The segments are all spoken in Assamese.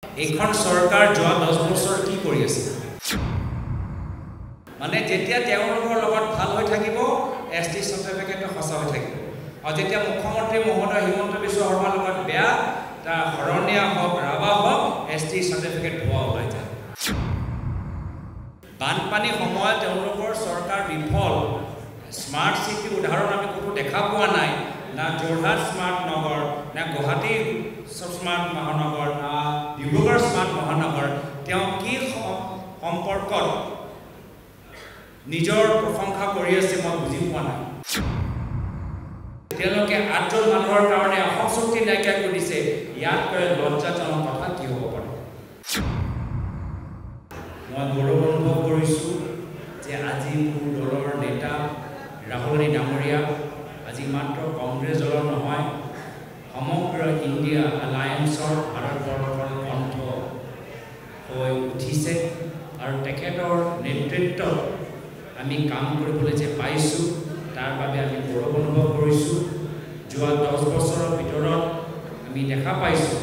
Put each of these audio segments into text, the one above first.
এইখন চৰকাৰ যোৱা 10 বছৰ কি কৰি আছে মানে যেতিয়া তেওঁলোকৰ লগত ভাল হৈ থাকিব এছটি সাৰ্টিফিকেটটো সঁচা হৈ থাকিব আৰু যেতিয়া মুখ্যমন্ত্ৰী মহোদয় হিমন্ত বিশ্ব শৰ্মাৰ লগত বেয়া তাৰ হৰণীয়া হওক ৰাবা হওক এছটি সাৰ্টিফিকেট ভুৱা ওলাই যায় বানপানী সময়ত তেওঁলোকৰ চৰকাৰ বিফল স্মাৰ্ট সিটি উদাহৰণ আমি কোনো দেখা পোৱা নাই না যোৰহাট স্মাৰ্ট নগৰ না গুৱাহাটী স্মাৰ্ট মহানগৰ না ডিব্ৰুগড় স্মাৰ্ট মহানগৰ তেওঁ কি সম্পৰ্কত নিজৰ প্ৰশংসা কৰি আছে মই বুজি পোৱা নাই তেওঁলোকে 8জন মানুহৰ কাৰণে অসম চুক্তি নাইকিয়া কৰিছে ইয়াতকৈ লজ্জাজনক কথা কি হ'ব পাৰে মই গৌৰৱ অনুভৱ কৰিছোঁ যে আজি মোৰ দলৰ নেতা ৰাহুল ডাঙৰীয়া আজি মাত্ৰ কংগ্ৰেছ দলৰ নহয় সমগ্ৰ ইণ্ডিয়া এলায়েন্সৰ ভাৰতবৰ্ষৰ কণ্ঠ হৈ উঠিছে আৰু তেখেতৰ নেতৃত্বত আমি কাম কৰিবলৈ যে পাইছোঁ তাৰ বাবে আমি গৌৰৱ অনুভৱ কৰিছোঁ যোৱা 10 বছৰৰ ভিতৰত আমি দেখা পাইছোঁ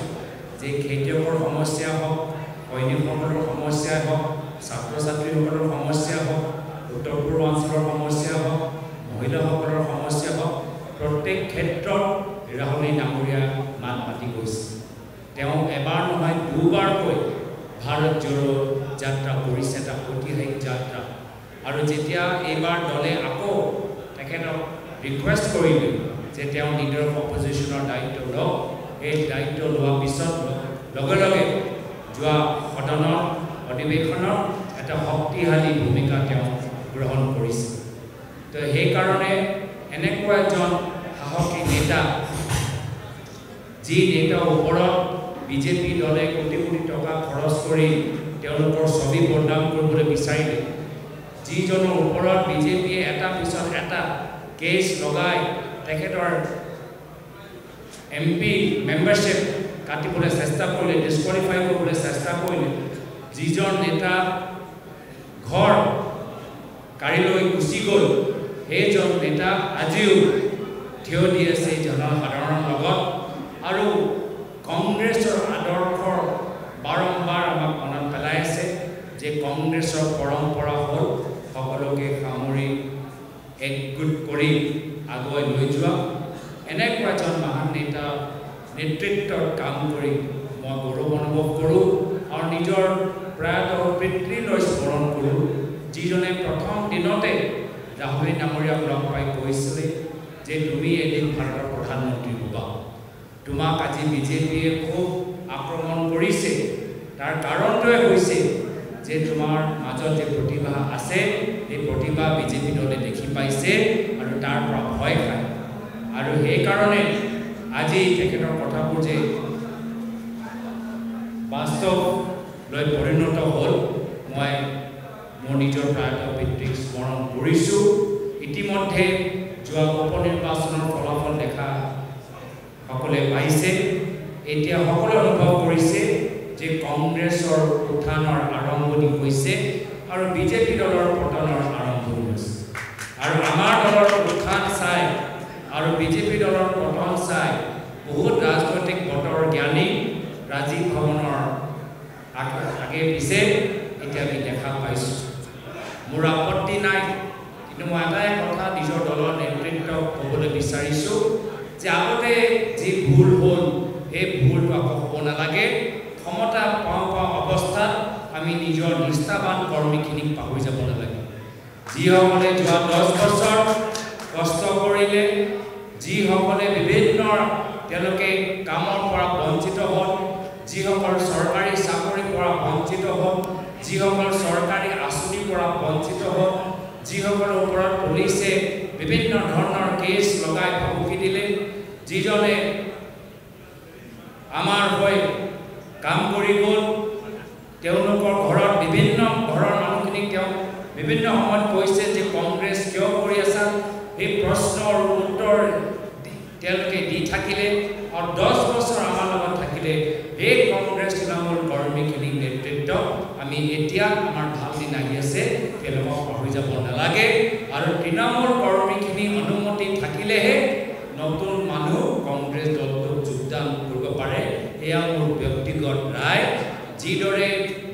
যে খেতিয়কৰ সমস্যা হওক সৈনিকসকলৰ সমস্যা হওক ছাত্ৰ ছাত্ৰীসকলৰ সমস্যা হওক উত্তৰ পূৰ্বাঞ্চলৰ সমস্যা হওক মহিলাসকলৰ সমস্যা হওক প্ৰত্যেক ক্ষেত্ৰত ৰাহুল ডাঙৰীয়া মাত মাতি গৈছে তেওঁ এবাৰ নহয় দুবাৰকৈ ভাৰত জোড়ো যাত্ৰা কৰিছে এটা ঐতিহাসিক যাত্ৰা আৰু যেতিয়া এইবাৰ দলে আকৌ তেখেতক ৰিকুৱেষ্ট কৰিলে যে তেওঁ লিডাৰ অফ অপজিশ্যনৰ দায়িত্ব লওক এই দায়িত্ব লোৱাৰ পিছত লগে লগে যোৱা সদনৰ অধিৱেশনৰ এটা শক্তিশালী ভূমিকা তেওঁ গ্ৰহণ কৰিছে তো সেইকাৰণে এনেকুৱা এজন সাহসী নেতা যি নেতাৰ ওপৰত বিজেপি দলে কোটি কোটি টকা খৰচ কৰি তেওঁলোকৰ ছবি বদনাম কৰিবলৈ বিচাৰিলে যিজনৰ ওপৰত বিজেপিয়ে এটা পিছত এটা কেছ লগাই তেখেতৰ এমপি মেম্বাৰশ্বিপ কাটিবলৈ চেষ্টা কৰিলে ডিছকুৱালিফাই কৰিবলৈ চেষ্টা কৰিলে যিজন নেতা ঘৰ কাৰিলৈ গুচি গ'ল সেইজন নেতা আজিও থিয় দি আছে জনসাধাৰণৰ লগত আৰু কংগ্ৰেছৰ আদৰ্শৰ বাৰম্বাৰ আমাক মনত পেলাই আছে যে কংগ্ৰেছৰ পৰম্পৰা হ'ল সকলোকে সামৰি একগোট কৰি আগুৱাই লৈ যোৱা এনেকুৱা এজন মহান নেতা নেতৃত্বত কাম কৰি মই গৌৰৱ অনুভৱ কৰোঁ আৰু নিজৰ প্ৰয়াত পিতৃলৈ স্মৰণ কৰোঁ যিজনে প্ৰথম দিনতে ৰাহুল ডাঙৰীয়াক লগ পাই কৈছিলে যে তুমি এদিন ভাৰতৰ প্ৰধানমন্ত্ৰী হ'বা তোমাক আজি বিজেপিয়ে খুব আক্ৰমণ কৰিছে তাৰ কাৰণটোৱে হৈছে যে তোমাৰ মাজত যে প্ৰতিভা আছে এই প্ৰতিভা বিজেপি দলে দেখি পাইছে আৰু তাৰ পৰা ভয় খায় আৰু সেইকাৰণে আজি তেখেতৰ কথাবোৰ যে বাস্তৱলৈ পৰিণত হ'ল মই মোৰ নিজৰ প্ৰায়ত পিতৃক স্মৰণ কৰিছোঁ ইতিমধ্যে যোৱা উপনিৰ্বাচনৰ ফলাফল দেখা সকলে পাইছে এতিয়া সকলোৱে অনুভৱ কৰিছে যে কংগ্ৰেছৰ উত্থানৰ আৰম্ভণি হৈছে আৰু বিজেপি দলৰ পতনৰ আৰম্ভণি হৈছে আৰু আমাৰ দলৰ উত্থান চাই আৰু বিজেপি দলৰ পতন চাই বহুত ৰাজনৈতিক বতৰ জ্ঞানী ৰাজীৱ ভৱনৰ আগে পিছে এতিয়া আমি দেখা পাইছোঁ মোৰ আপত্তি নাই কিন্তু মই এটাই কথা নিজৰ দলৰ নেতৃত্বক ক'বলৈ বিচাৰিছোঁ যে আগতে যি ভুল হ'ল সেই ভুলটো আকৌ হ'ব নালাগে ক্ষমতা পাওঁ অৱস্থাত আমি নিজৰ নিষ্ঠাবান কৰ্মীখিনিক পাহৰি যাব নালাগে যিসকলে যোৱা 10 বছৰ কষ্ট কৰিলে যিসকলে বিভিন্ন তেওঁলোকে কামৰ পৰা বঞ্চিত হ'ল যিসকল চৰকাৰী চাকৰিৰ পৰা বঞ্চিত হ'ল যিসকল চৰকাৰী আঁচনিৰ পৰা বঞ্চিত হ'ল যিসকলৰ ওপৰত পুলিচে বিভিন্ন ধৰণৰ কেছ লগাই ভাবুকি দিলে যিজনে আমাৰ হৈ কাম কৰি গ'ল তেওঁলোকৰ ঘৰত বিভিন্ন ঘৰৰ মানুহখিনিক তেওঁ বিভিন্ন সময়ত কৈছে যে কংগ্ৰেছ কিয় কৰি আছা এই প্ৰশ্নৰ উত্তৰ তেওঁলোকে দি থাকিলে আৰু 10 বছৰ আমাৰ লগত থাকিলে এই কংগ্ৰেছ তৃণমূল কৰ্মীখিনিক নেতৃত্ব আমি এতিয়া আমাৰ ভাল দিন আহি আছে তেওঁলোকক পাহৰি যাব নালাগে আৰু তৃণমূল কৰ্মীখিনি অনুমতি থাকিলেহে নতুন মানুহ কংগ্ৰেছ দলটোত যোগদান কৰিব পাৰে এয়া মোৰ ব্যক্তিগত ৰায় যিদৰে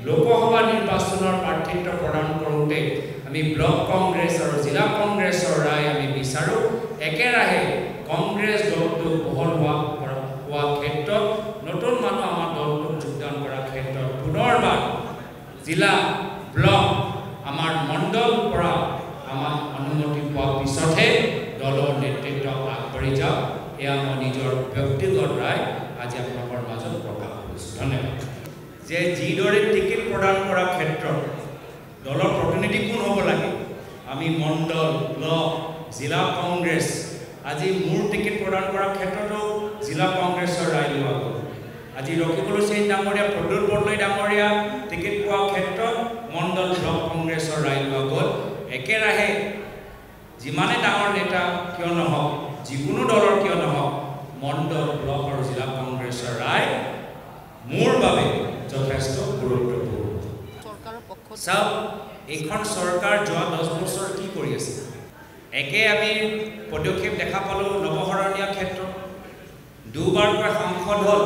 লোকসভা নিৰ্বাচনৰ প্ৰাৰ্থিত্ব প্ৰদান কৰোঁতে আমি ব্লক কংগ্ৰেছ আৰু জিলা কংগ্ৰেছৰ ৰায় আমি বিচাৰোঁ, একেৰাহে কংগ্ৰেছ দলটো বহল হোৱা ক্ষেত্ৰত নতুন মানুহ আমাৰ দলটোত যোগদান কৰাৰ ক্ষেত্ৰত পুনৰবাৰ জিলা ব্লক আমাৰ মণ্ডল পৰা আমাৰ অনুমতি পোৱাৰ পিছতহে দলৰ নেতৃত্ব আগবাঢ়ি যাওক। এয়া মই নিজৰ ব্যক্তিগত ৰায় আজি আপোনালোকৰ মাজত প্ৰকাশ কৰিছোঁ। ধন্যবাদ। যে যিদৰে টিকেট প্ৰদান কৰাৰ ক্ষেত্ৰত দলৰ প্ৰতিনিধি কোন হ'ব লাগে, আমি মণ্ডল, ব্লক, জিলা কংগ্ৰেছ, আজি মোৰ টিকেট প্ৰদান কৰাৰ ক্ষেত্ৰতো জিলা কংগ্ৰেছৰ ৰায় লোৱা হ'ল। আজি ৰকিবুল হুছেইন ডাঙৰীয়া, প্ৰদ্যুৎ বৰদলৈ ডাঙৰীয়া টিকেট পোৱাৰ ক্ষেত্ৰত মণ্ডল, ব্লক কংগ্ৰেছৰ ৰায় লোৱা গ'ল। একেৰাহে যিমানে ডাঙৰ নেতা কিয় নহওক, যিকোনো দলৰ কিয় নহওক, মণ্ডল, ব্লক আৰু জিলা কংগ্ৰেছৰ ৰায় মোৰ বাবে যথেষ্ট গুৰুত্বপূৰ্ণ। চাওক, এইখন চৰকাৰ যোৱা 10 বছৰ কি কৰি আছে? একে আমি পদক্ষেপ দেখা পালোঁ নৱশৰণীয়া ক্ষেত্ৰত, দুবাৰকৈ সাংসদ হ'ল।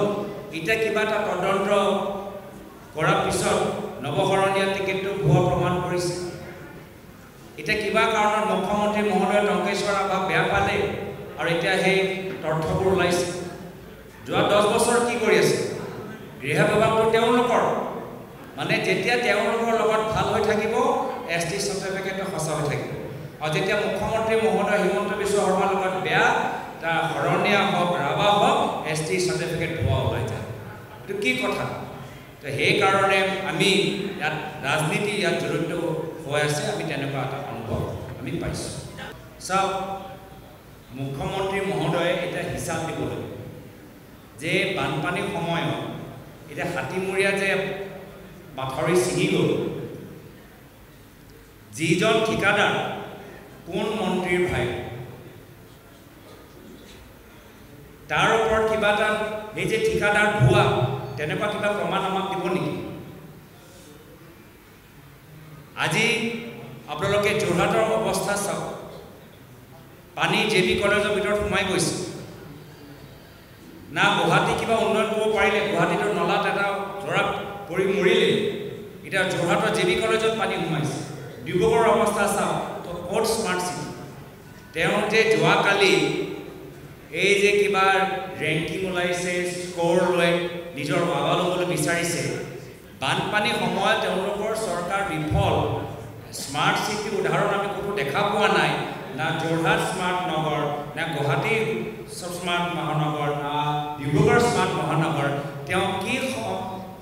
এতিয়া কিবা এটা তদন্ত কৰাৰ পিছত নৱশৰণীয়া টিকেটটো ভুৱা প্ৰমাণ কৰিছে। এতিয়া কিবা কাৰণত মুখ্যমন্ত্ৰী মহোদয় টংকেশ্বৰ আভাক বেয়া পালে আৰু এতিয়া সেই তথ্যবোৰ ওলাইছে। যোৱা 10 বছৰ কি কৰি আছে? গৃহ বিভাগটো তেওঁলোকৰ, মানে যেতিয়া তেওঁলোকৰ লগত ভাল হৈ থাকিব ST চাৰ্টিফিকেটটো সঁচা হৈ থাকিব, আৰু যেতিয়া মুখ্যমন্ত্ৰী মহোদয় হিমন্ত বিশ্ব শৰ্মাৰ লগত বেয়া, তাৰ শৰণীয়া হওক, ৰাভা হওক, ST চাৰ্টিফিকেট ভুৱা ওলাই যায়। এইটো কি কথা? তো সেইকাৰণে আমি ইয়াত ৰাজনীতি ইয়াত জড়িত হৈ আছে, আমি তেনেকুৱা এটা অনুভৱ আমি পাইছোঁ। চাওক, মুখ্যমন্ত্ৰী মহোদয়ে এতিয়া হিচাপ দিব লাগে যে বানপানীৰ সময়ত এতিয়া হাতীমূৰীয়া যে বাথৰি ছিঙি গ'ল, যিজন ঠিকাদাৰ কোন মন্ত্ৰীৰ ভাই, তাৰ ওপৰত কিবা এটা এই যে ঠিকাদাৰ ভুৱা, তেনেকুৱা কিবা প্ৰমাণ আমাক দিব নেকি? আজি আপোনালোকে যোৰহাটৰ অৱস্থা চাওক, পানী JB কলেজৰ ভিতৰত সোমাই গৈছে। না গুৱাহাটী কিবা উন্নয়ন কৰিব পাৰিলে, গুৱাহাটীটো নলাত এটা ধৰা পৰি মৰিলে, এতিয়া যোৰহাটৰ JB কলেজত পানী সোমাইছে। ডিব্ৰুগড়ৰ অৱস্থা চাওক, তো ক'ত স্মাৰ্ট চিটি? তেওঁ যে যোৱাকালি এই যে কিবা ৰেংকিং ওলাইছে, স্ক'ৰ লৈ নিজৰ বাবা ল'বলৈ বিচাৰিছে, বানপানীৰ সময়ত তেওঁলোকৰ চৰকাৰ বিফল। স্মাৰ্ট চিটি উদাহৰণ আমি ক'তো দেখা পোৱা নাই, না যোৰহাট স্মাৰ্ট নগৰ, না গুৱাহাটী স্মাৰ্ট মহানগৰ, না ডিব্ৰুগড় স্মাৰ্ট মহানগৰ। তেওঁ কি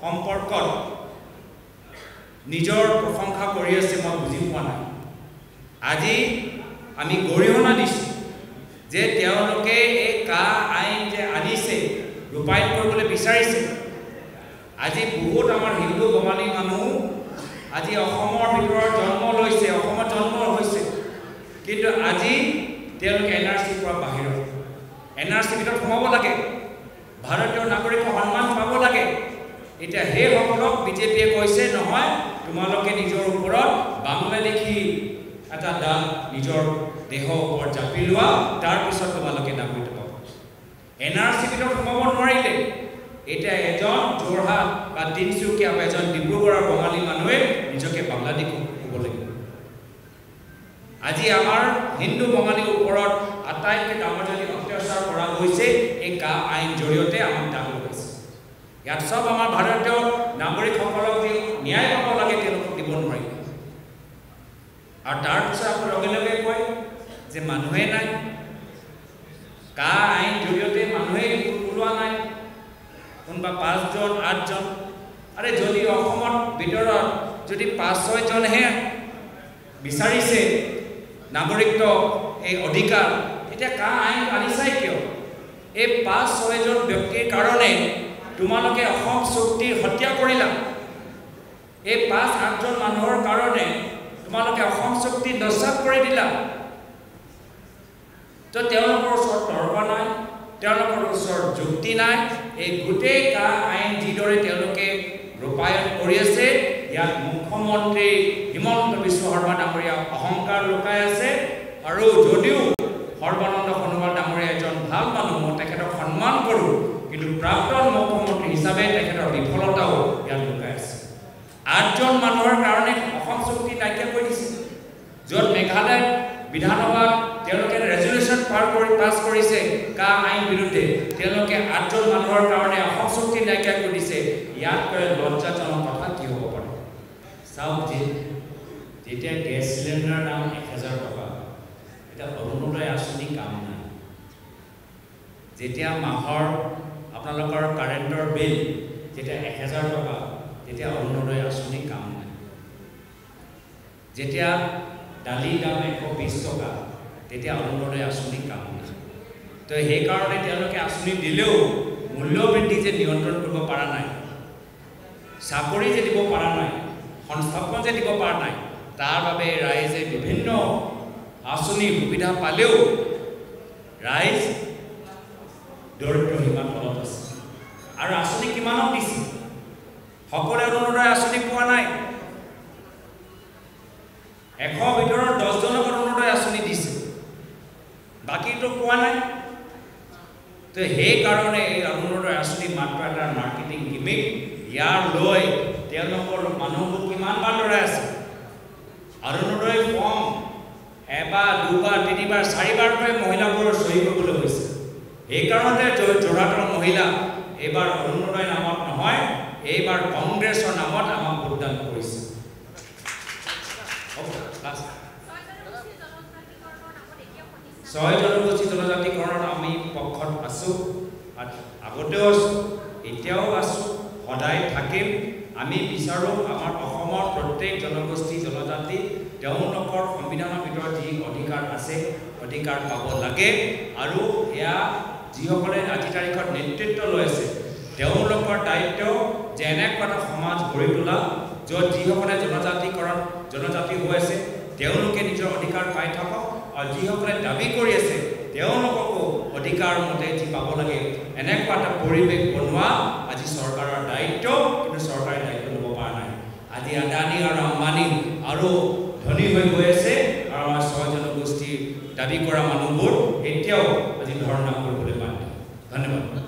সম্পৰ্কত নিজৰ প্ৰশংসা কৰি আছে মই বুজি পোৱা নাই। আজি আমি গৰিহণা দিছোঁ যে তেওঁলোকে এই আইন যে আনিছে, ৰূপায়ণ কৰিবলৈ বিচাৰিছে। আজি বহুত আমাৰ হিন্দু বঙালী মানুহ আজি অসমৰ ভিতৰত জন্ম লৈছে, অসমত জন্ম হৈছে, কিন্তু আজি তেওঁলোকে NRCৰ পৰা বাহিৰত। NRC ভিতৰত সোমাব লাগে, ভাৰতীয় নাগৰিকৰ সন্মান পাব লাগে। এতিয়া সেইসকলক বিজেপিয়ে কৈছে নহয়, তোমালোকে নিজৰ ওপৰত বাংলাদেশী এটা দাগ নিজৰ দেহৰ ওপৰত জাপি লোৱা, তাৰপিছত তোমালোকে নাগৰিকত্ব পাব। NRC ভিতৰত সোমাব নোৱাৰিলে এতিয়া এজন যোৰহাট বা তিনিচুকীয়া বা এজন ডিব্ৰুগড়ৰ বঙালী মানুহে নিজকে বাংলাদেশী ক'ব লাগিব। আজি আমাৰ হিন্দু বঙালীৰ ওপৰত আটাইতকৈ ডাঙৰ যদি অত্যাচাৰ কৰা হৈছে এই আইন জৰিয়তে আমাক দাগ লগাইছে। ইয়াত চব আমাৰ ভাৰতীয় নাগৰিকসকলক যি ন্যায় পাব লাগে তেওঁলোকক দিব নোৱাৰিব। আৰু তাৰপিছত আকৌ লগে লগে কয় যে মানুহে নাই, আইন জৰিয়তে মানুহে ওলোৱা নাই, কোনোবা 5 জন 8 জন। আৰে যদি অসমত ভিতৰত যদি 5-6 জনহে বিচাৰিছে নাগৰিকত্ব এই অধিকাৰ, তেতিয়া আইন আনিছাই কিয়? এই 5-6 জন ব্যক্তিৰ কাৰণে তোমালোকে অসম চুক্তিৰ হত্যা কৰিলা। এই 5-8 জন মানুহৰ কাৰণে তোমালোকে অসম চুক্তি নস্যাৎ কৰি দিলা। তো তেওঁলোকৰ ওচৰত তৰ্ক নাই, তেওঁলোকৰ ওচৰত যুক্তি নাই। এই গোটেই আইন যিদৰে তেওঁলোকে ৰূপায়ণ কৰি আছে, ইয়াত মুখ্যমন্ত্ৰী হিমন্ত বিশ্ব শৰ্মা ডাঙৰীয়া অহংকাৰ লুকাই আছে। আৰু যদিও সৰ্বানন্দ সোণোৱাল ডাঙৰীয়া এজন ভাল মানুহ, মই তেখেতক সন্মান কৰোঁ, কিন্তু প্ৰাক্তন মুখ্যমন্ত্ৰী হিচাপে তেখেতৰ বিফলতাও ইয়াত লুকাই আছে। মেঘালয় বিধানসভাত তেওঁলোকে ৰেজুলেশ্যন পাছ কৰিছে কা আইন বিৰুদ্ধে তেওঁলোকে 8জন মানুহৰ কাৰণে অসম চুক্তি নাইকিয়া কৰি দিছে ইয়াতকৈ লজ্জাজনক কথা কি হ'ব পাৰে চাওক যেতিয়া গেছ চিলিণ্ডাৰ দাম 1000 টকা এটা অৰুণোদয় আঁচনি কাম নাই যেতিয়া মাহৰ আপোনালোকৰ কাৰেণ্টৰ বিল যেতিয়া 1000 টকা তেতিয়া অৰুণোদয় আঁচনি কাম নাই যেতিয়া দালিৰ দাম 120 টকা তেতিয়া অৰুণোদয় আঁচনি কাম নাই তো সেইকাৰণে তেওঁলোকে আঁচনি দিলেও মূল্য বৃদ্ধি যে নিয়ন্ত্ৰণ কৰিব পৰা নাই চাকৰি যে দিব পৰা নাই সংস্থাপন যে দিব পৰা নাই তাৰ বাবে ৰাইজে বিভিন্ন আঁচনি সুবিধা পালেও ৰাইজ দৰিদ্ৰ সীমাৰ তলত আছে আৰু আঁচনি কিমানক দিছে সকলোৱে অৰুণোদয় আঁচনি পোৱা নাই 100 ভিতৰত 10 জনক অৰুণোদয় আঁচনি দিছে বাকীটো পোৱা নাই তো সেইকাৰণে এই অৰুণোদয় আঁচনি মাত্ৰ এটা মাৰ্কেটিং গিমিক ইয়াৰ লৈ তেওঁলোকৰ মানুহবোৰ কিমান বাৰ লৰাই আছে অৰুণোদয় ফৰ্ম এবাৰ দুবাৰ তিনিবাৰ চাৰিবাৰকৈ মহিলাবোৰ সহি কৰিবলৈ হৈছে সেইকাৰণে যোৰহাটৰ মহিলা এইবাৰ অৰুণোদয় নামত নহয় এইবাৰ কংগ্ৰেছৰ নামত আমাক ভোটদান কৰিছে ছয় জনগোষ্ঠী জনজাতিকৰণৰ আমি পক্ষত আছোঁ আগতেও আছোঁ এতিয়াও আছোঁ সদায় থাকিম আমি বিচাৰোঁ আমাৰ অসমৰ প্ৰত্যেক জনগোষ্ঠী জনজাতি তেওঁলোকৰ সংবিধানৰ ভিতৰত যি অধিকাৰ আছে অধিকাৰ পাব লাগে আৰু এয়া যিসকলে আজি তাৰিখত নেতৃত্ব লৈ আছে তেওঁলোকৰ দায়িত্ব যে এনেকুৱা এটা সমাজ গঢ়ি তোলা য'ত যিসকলে জনজাতি হৈ আছে তেওঁলোকে নিজৰ অধিকাৰ পাই থাকক আৰু যিসকলে দাবী কৰি আছে তেওঁলোককো অধিকাৰ মতে যি পাব লাগে এনেকুৱা এটা পৰিৱেশ বনোৱা আজি চৰকাৰৰ দায়িত্ব কিন্তু চৰকাৰে দায়িত্ব ল'ব পৰা নাই আজি আদানী আৰু আম্বানী আৰু ধনী হৈ গৈ আছে আৰু আমাৰ 6 জনগোষ্ঠী দাবী কৰা মানুহবোৰ এতিয়াও আজি ধৰ্ণা কৰিবলৈ বাধ্য ধন্যবাদ